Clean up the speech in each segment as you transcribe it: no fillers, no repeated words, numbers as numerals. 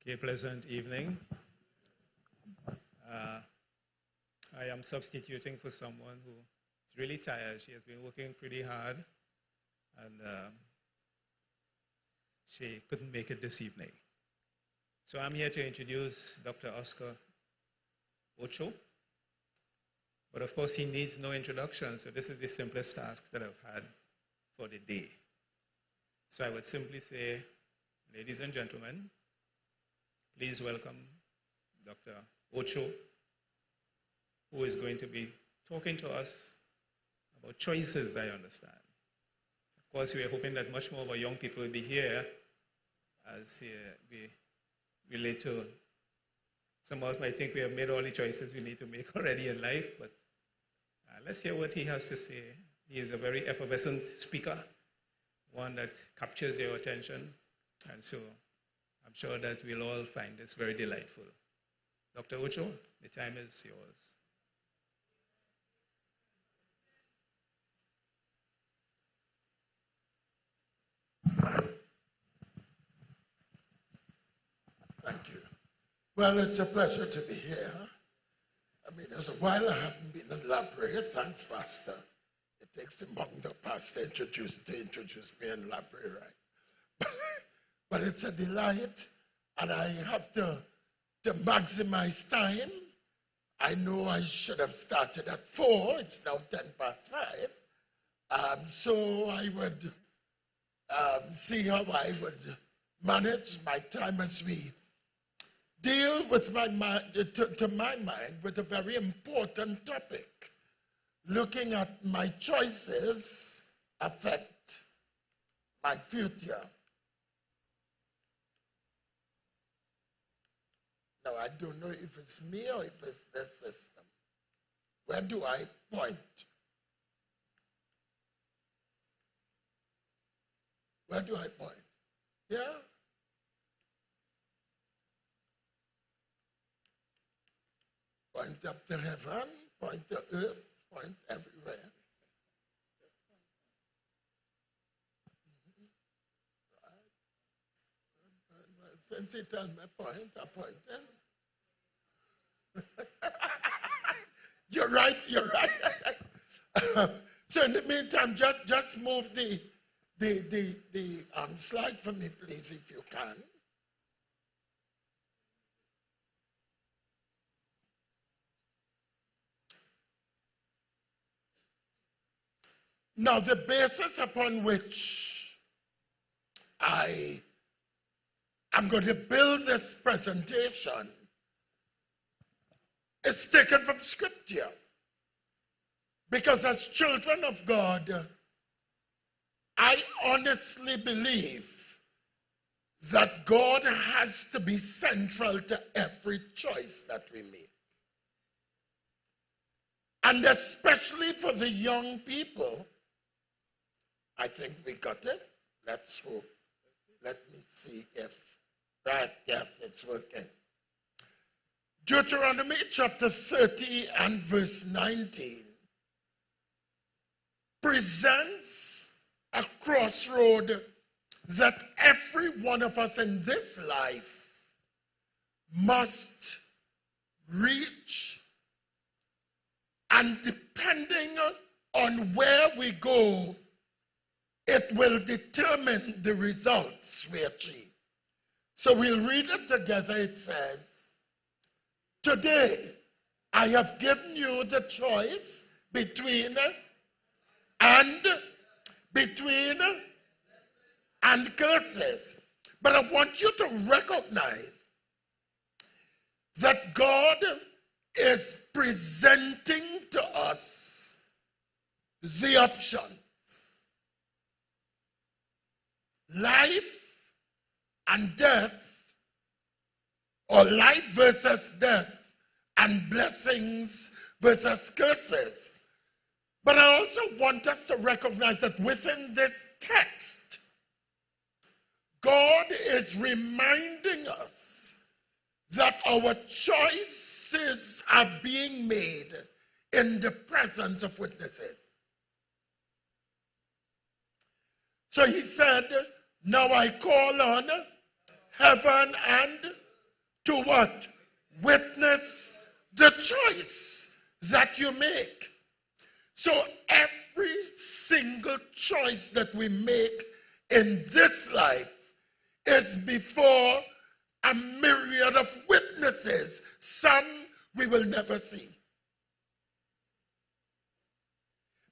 Okay, pleasant evening. I am substituting for someone who is really tired. She has been working pretty hard, and she couldn't make it this evening. So I'm here to introduce Dr. Oscar Ocho. But of course, he needs no introduction, so this is the simplest task that I've had for the day. So I would simply say, ladies and gentlemen, please welcome Dr. Ocho, who is going to be talking to us about choices, I understand. Of course, we are hoping that much more of our young people will be here as we relate to some of us might think we have made all the choices we need to make already in life, but let's hear what he has to say. He is a very effervescent speaker, one that captures your attention, and so I'm sure that we'll all find this very delightful. Dr. Ocho, the time is yours. Thank you. Well, it's a pleasure to be here. I mean, there's a while I haven't been in library. Thanks, Pastor. It takes the monk, the pastor, to introduce me in library, right? But it's a delight, and I have to maximize time. I know I should have started at 4. It's now 5:10. So I would see how I would manage my time as we deal with my mind, to my mind, with a very important topic. Looking at my choices affect my future. Now, I don't know if it's me or if it's the system. Where do I point? Where do I point? Yeah? Point up to heaven, point to earth, point everywhere. Right. Since he tells me point, I point then. You're right. So in the meantime, just move the slide for me, please, if you can. Now, the basis upon which I am going to build this presentation is taken from Scripture. Because as children of God, I honestly believe that God has to be central to every choice that we make. And especially for the young people, I think we got it. Let's hope. Let me see if, right, yes, it's working. Deuteronomy chapter 30 and verse 19 presents a crossroad that every one of us in this life must reach, and depending on where we go, it will determine the results we achieve. So we'll read it together. It says, "Today I have given you the choice between curses." But I want you to recognize that God is presenting to us the options. Life and death, or life versus death, and blessings versus curses. But I also want us to recognize that within this text, God is reminding us that our choices are being made in the presence of witnesses. So he said, "Now I call on heaven and to what? Witness the choice that you make. So every single choice that we make in this life is before a myriad of witnesses. Some we will never see.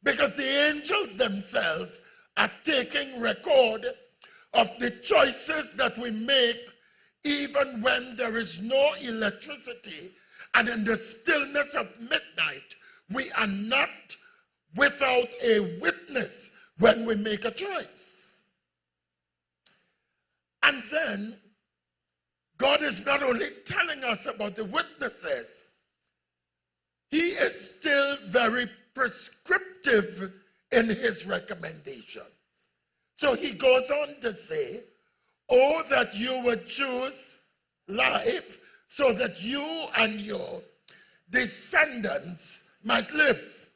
Because the angels themselves are taking record of the choices that we make even when there is no electricity and in the stillness of midnight. We are not without a witness when we make a choice. And then God is not only telling us about the witnesses, he is still very prescriptive in his recommendations. So he goes on to say, oh, that you would choose life so that you and your descendants might live.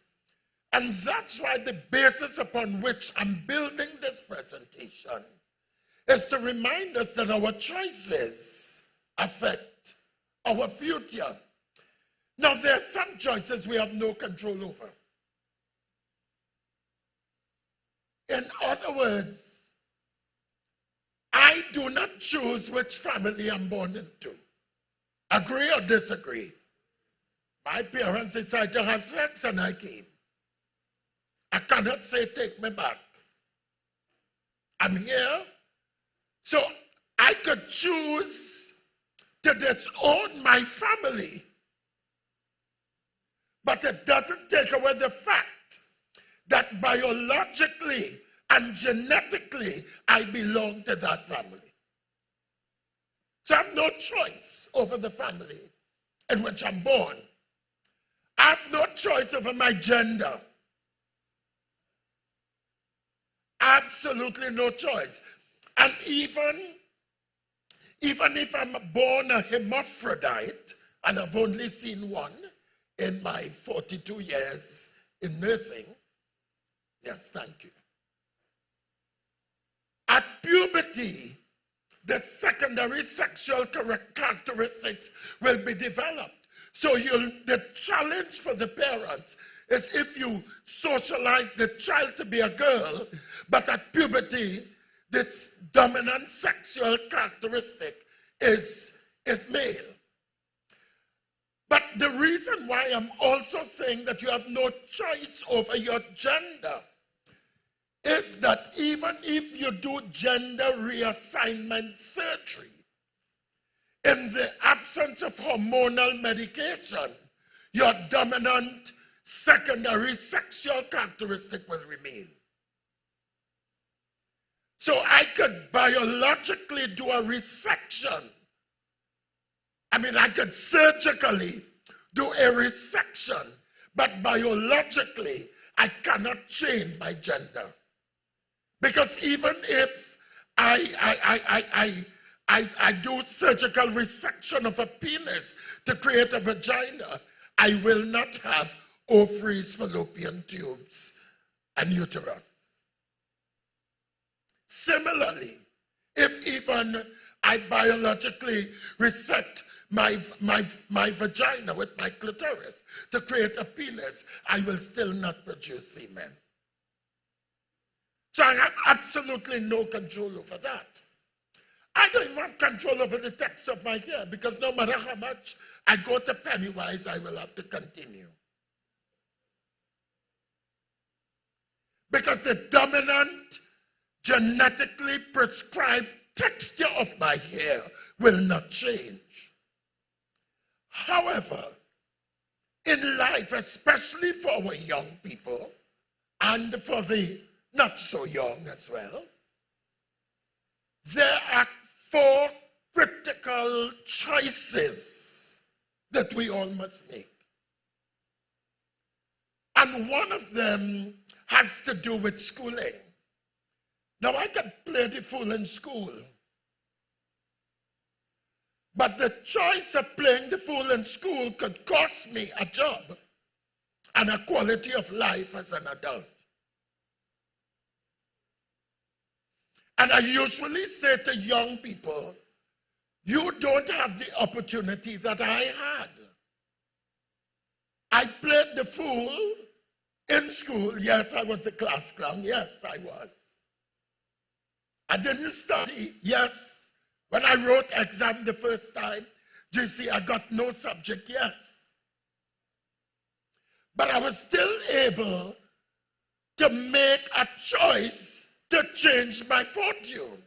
And that's why the basis upon which I'm building this presentation is to remind us that our choices affect our future. Now, there are some choices we have no control over. In other words, I do not choose which family I'm born into. Agree or disagree? My parents decided to have sex and I came. I cannot say take me back. I'm here. So I could choose to disown my family. But it doesn't take away the fact that biologically and genetically I belong to that family. So I have no choice over the family in which I'm born. I have no choice over my gender. Absolutely no choice. And even if I'm born a hermaphrodite, and I've only seen one in my 42 years in nursing, yes, thank you. At puberty, the secondary sexual characteristics will be developed. So the challenge for the parents is if you socialize the child to be a girl, but at puberty, this dominant sexual characteristic is male. But the reason why I'm also saying that you have no choice over your gender is that even if you do gender reassignment surgery, in the absence of hormonal medication, your dominant secondary sexual characteristic will remain. So I could biologically do a resection. I could surgically do a resection, but biologically, I cannot change my gender. Because even if I do surgical resection of a penis to create a vagina, I will not have ovaries, fallopian tubes, and uterus. Similarly, if even I biologically resect my vagina with my clitoris to create a penis, I will still not produce semen. So I have absolutely no control over that. I don't even have control over the text of my hair because no matter how much I go to Pennywise, I will have to continue. Because the dominant genetically prescribed texture of my hair will not change. However, in life, especially for our young people and for the not so young as well, there are 4 critical choices that we all must make. And one of them has to do with schooling. Now, I could play the fool in school, but the choice of playing the fool in school could cost me a job and a quality of life as an adult. And I usually say to young people You don't have the opportunity that I had. I played the fool in school. Yes, I was the class clown. Yes, I was. I didn't study. Yes. When I wrote exam the first time, GC, I got no subject. Yes. But I was still able to make a choice to change my fortune.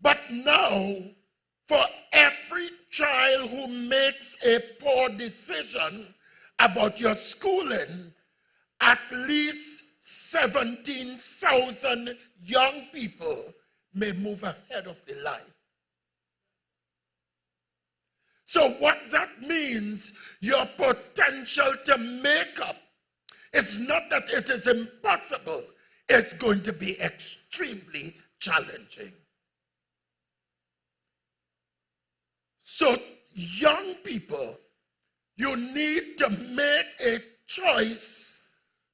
But now, for every child who makes a poor decision about your schooling, at least 17,000 young people may move ahead of the line. So what that means, your potential to make up, is not that it is impossible, it's going to be extremely challenging. So young people, you need to make a choice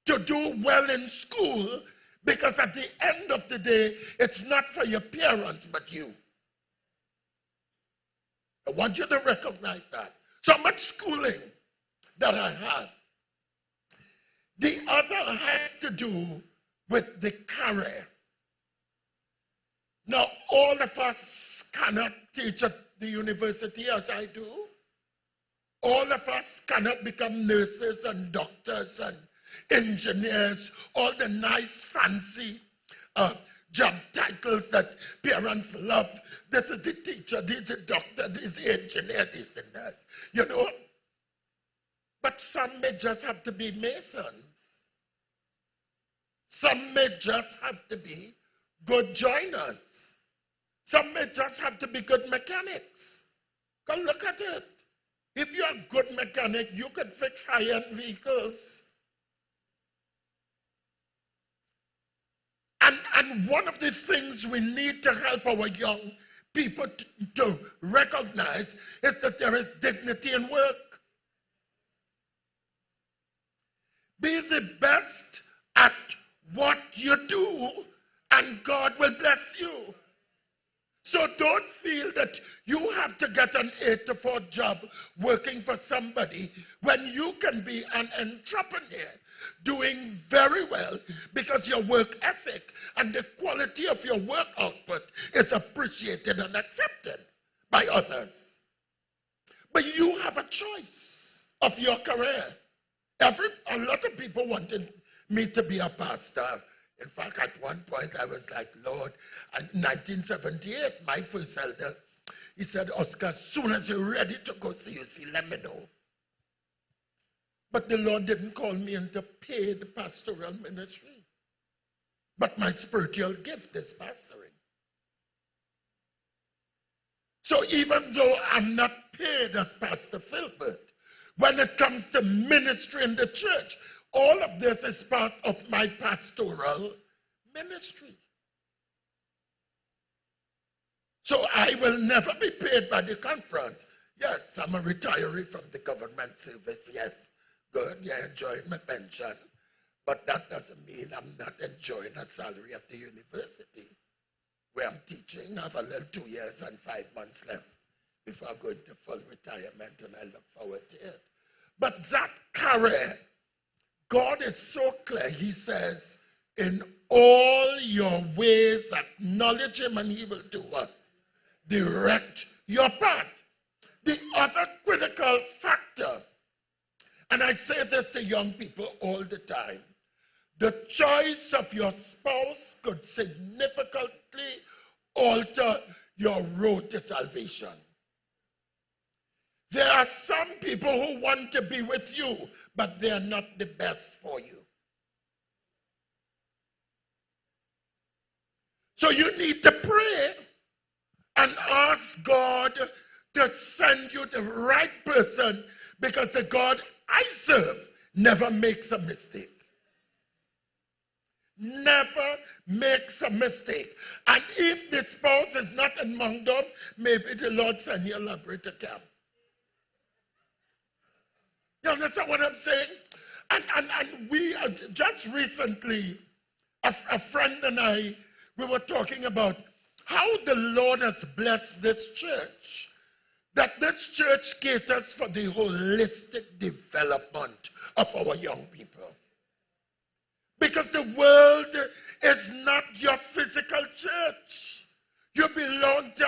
to do well in school, because at the end of the day, it's not for your parents but you. I want you to recognize that. So much schooling that I have. The other has to do with the career. Now, all of us cannot teach at the university as I do. All of us cannot become nurses and doctors and engineers, all the nice, fancy job titles that parents love. This is the teacher, this is the doctor, this is the engineer, this is the nurse, you know. But some may just have to be masons. Some may just have to be good joiners. Some may just have to be good mechanics. Go look at it. If you're a good mechanic, you can fix high-end vehicles. And one of the things we need to help our young people to recognize is that there is dignity in work. Be the best at what you do, and God will bless you. So don't feel that you have to get an 8 to 4 job working for somebody when you can be an entrepreneur doing very well because your work ethic and the quality of your work output is appreciated and accepted by others. But you have a choice of your career. A lot of people wanted me to be a pastor. In fact, at one point I was like, Lord, in 1978, my first elder, he said, Oscar, as soon as you're ready to go CUC, let me know. But the Lord didn't call me into paid pastoral ministry. But my spiritual gift is pastoring. So even though I'm not paid as Pastor Philbert, when it comes to ministry in the church, all of this is part of my pastoral ministry. So I will never be paid by the conference. Yes, I'm a retiree from the government service. Yes, good, yeah, enjoying my pension. But that doesn't mean I'm not enjoying a salary at the university where I'm teaching. I have a little 2 years and 5 months left before I go into full retirement, and I look forward to it. But that career, God is so clear. He says, in all your ways, acknowledge him and he will do what? Direct your path. The other critical factor, and I say this to young people all the time, the choice of your spouse could significantly alter your road to salvation. There are some people who want to be with you, but they are not the best for you. So you need to pray and ask God to send you the right person, because the God I serve never makes a mistake. Never makes a mistake. And if the spouse is not among them, maybe the Lord send you a liberator camp. You understand what I'm saying? And we just recently, a friend and I, we were talking about how the Lord has blessed this church, that this church caters for the holistic development of our young people. Because the world is not your physical church. You belong to